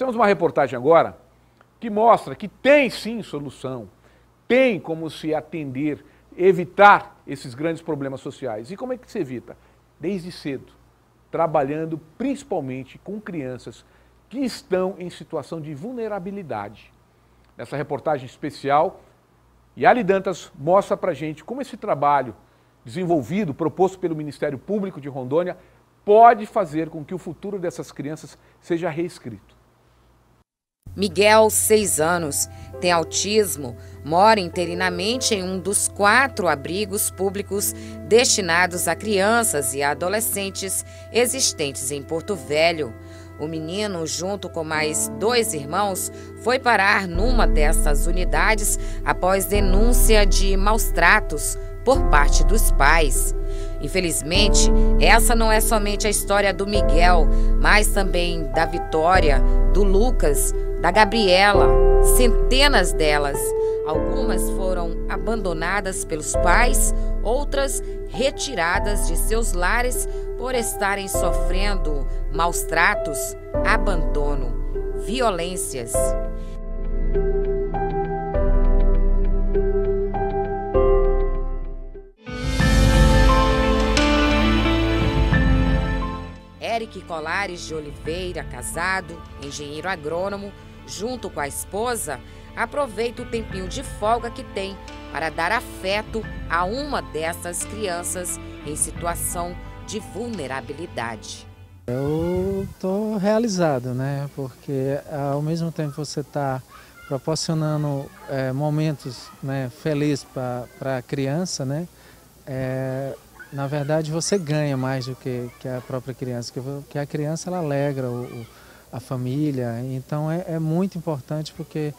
temos uma reportagem agora que mostra que tem sim solução, tem como se atender, evitar esses grandes problemas sociais. E como é que se evita? Desde cedo, trabalhando principalmente com crianças que estão em situação de vulnerabilidade. Nessa reportagem especial, Yali Dantas mostra pra gente como esse trabalho desenvolvido, proposto pelo Ministério Público de Rondônia, pode fazer com que o futuro dessas crianças seja reescrito. Miguel, 6 anos, tem autismo, mora interinamente em um dos 4 abrigos públicos destinados a crianças e adolescentes existentes em Porto Velho. O menino, junto com mais 2 irmãos, foi parar numa dessas unidades após denúncia de maus-tratos por parte dos pais. Infelizmente, essa não é somente a história do Miguel, mas também da Vitória, do Lucas, da Gabriela, centenas delas. Algumas foram abandonadas pelos pais, outras retiradas de seus lares por estarem sofrendo maus-tratos, abandono, violências. Eric Colares de Oliveira, casado, engenheiro agrônomo, junto com a esposa, aproveita o tempinho de folga que tem para dar afeto a uma dessas crianças em situação de vulnerabilidade. Eu estou realizado, né? Porque ao mesmo tempo você está proporcionando momentos, né, felizes para a criança, né? Na verdade você ganha mais do que a própria criança, porque a criança ela alegra a família, então é muito importante, porque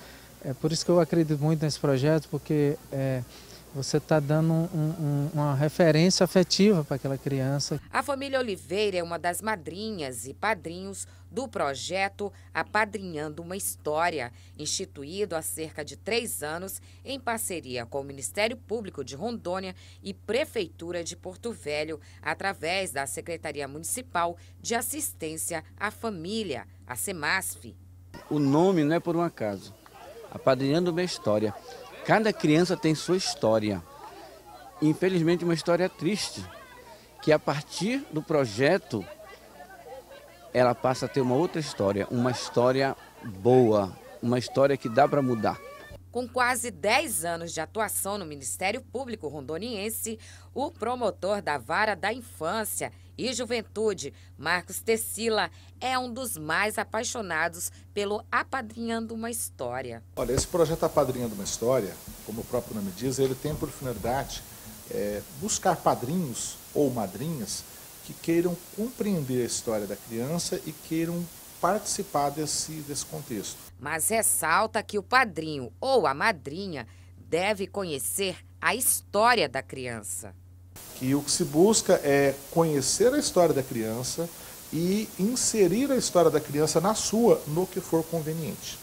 é por isso que eu acredito muito nesse projeto, porque você está dando uma referência afetiva para aquela criança. A família Oliveira é uma das madrinhas e padrinhos do projeto Apadrinhando uma História, instituído há cerca de 3 anos em parceria com o Ministério Público de Rondônia e Prefeitura de Porto Velho, através da Secretaria Municipal de Assistência à Família, a SEMASF. O nome não é por um acaso, Apadrinhando uma História. Cada criança tem sua história. Infelizmente, uma história triste, que a partir do projeto, ela passa a ter uma outra história, uma história boa, uma história que dá para mudar. Com quase 10 anos de atuação no Ministério Público Rondoniense, o promotor da Vara da Infância e Juventude, Marcos Tessila, é um dos mais apaixonados pelo Apadrinhando uma História. Olha, esse projeto Apadrinhando uma História, como o próprio nome diz, ele tem por finalidade buscar padrinhos ou madrinhas que queiram compreender a história da criança e queiram participar desse contexto. Mas ressalta que o padrinho ou a madrinha deve conhecer a história da criança. Que o que se busca é conhecer a história da criança e inserir a história da criança no que for conveniente.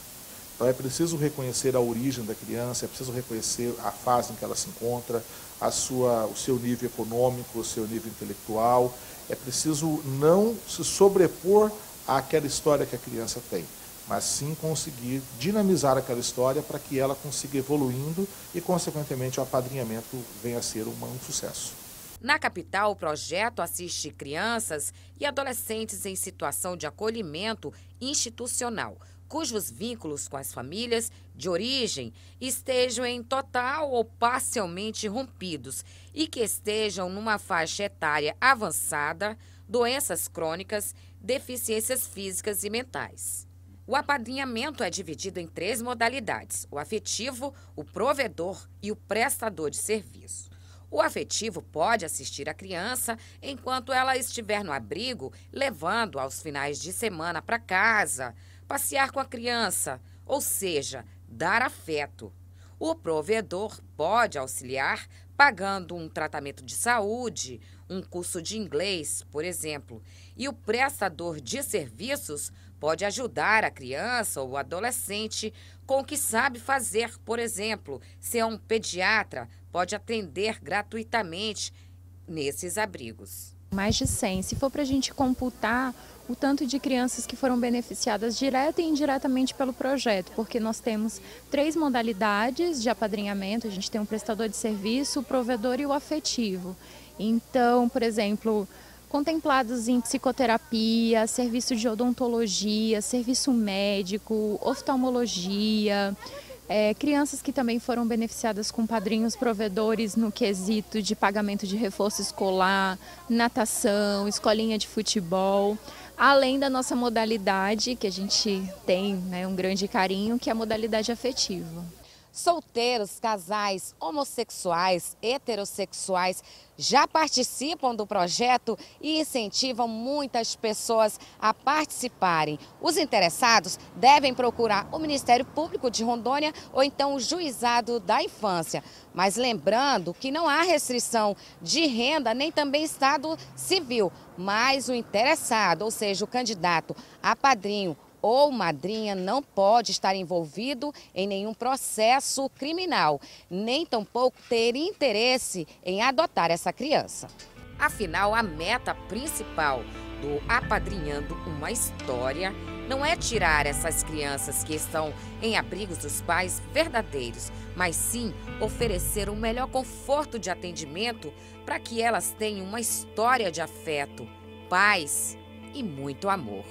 Então é preciso reconhecer a origem da criança, é preciso reconhecer a fase em que ela se encontra, o seu nível econômico, o seu nível intelectual. É preciso não se sobrepor àquela história que a criança tem, mas sim conseguir dinamizar aquela história para que ela consiga evoluindo e, consequentemente, o apadrinhamento venha a ser um sucesso. Na capital, o projeto assiste crianças e adolescentes em situação de acolhimento institucional, cujos vínculos com as famílias de origem estejam em total ou parcialmente rompidos e que estejam numa faixa etária avançada, doenças crônicas, deficiências físicas e mentais. O apadrinhamento é dividido em 3 modalidades: o afetivo, o provedor e o prestador de serviço. O afetivo pode assistir a criança enquanto ela estiver no abrigo, levando aos finais de semana para casa, passear com a criança, ou seja, dar afeto. O provedor pode auxiliar pagando um tratamento de saúde, um curso de inglês, por exemplo. E o prestador de serviços pode ajudar a criança ou o adolescente com o que sabe fazer, por exemplo, se é um pediatra, pode atender gratuitamente nesses abrigos. Mais de 100. Se for para a gente computar o tanto de crianças que foram beneficiadas direta e indiretamente pelo projeto, porque nós temos 3 modalidades de apadrinhamento, a gente tem um prestador de serviço, o provedor e o afetivo. Então, por exemplo, contemplados em psicoterapia, serviço de odontologia, serviço médico, oftalmologia, crianças que também foram beneficiadas com padrinhos provedores no quesito de pagamento de reforço escolar, natação, escolinha de futebol, além da nossa modalidade, que a gente tem, né, um grande carinho, que é a modalidade afetiva. Solteiros, casais, homossexuais, heterossexuais já participam do projeto e incentivam muitas pessoas a participarem. Os interessados devem procurar o Ministério Público de Rondônia ou então o Juizado da Infância. Mas lembrando que não há restrição de renda nem também estado civil, mas o interessado, ou seja, o candidato a padrinho ou madrinha, não pode estar envolvido em nenhum processo criminal, nem tampouco ter interesse em adotar essa criança. Afinal, a meta principal do Apadrinhando uma História não é tirar essas crianças que estão em abrigos dos pais verdadeiros, mas sim oferecer o melhor conforto de atendimento para que elas tenham uma história de afeto, paz e muito amor.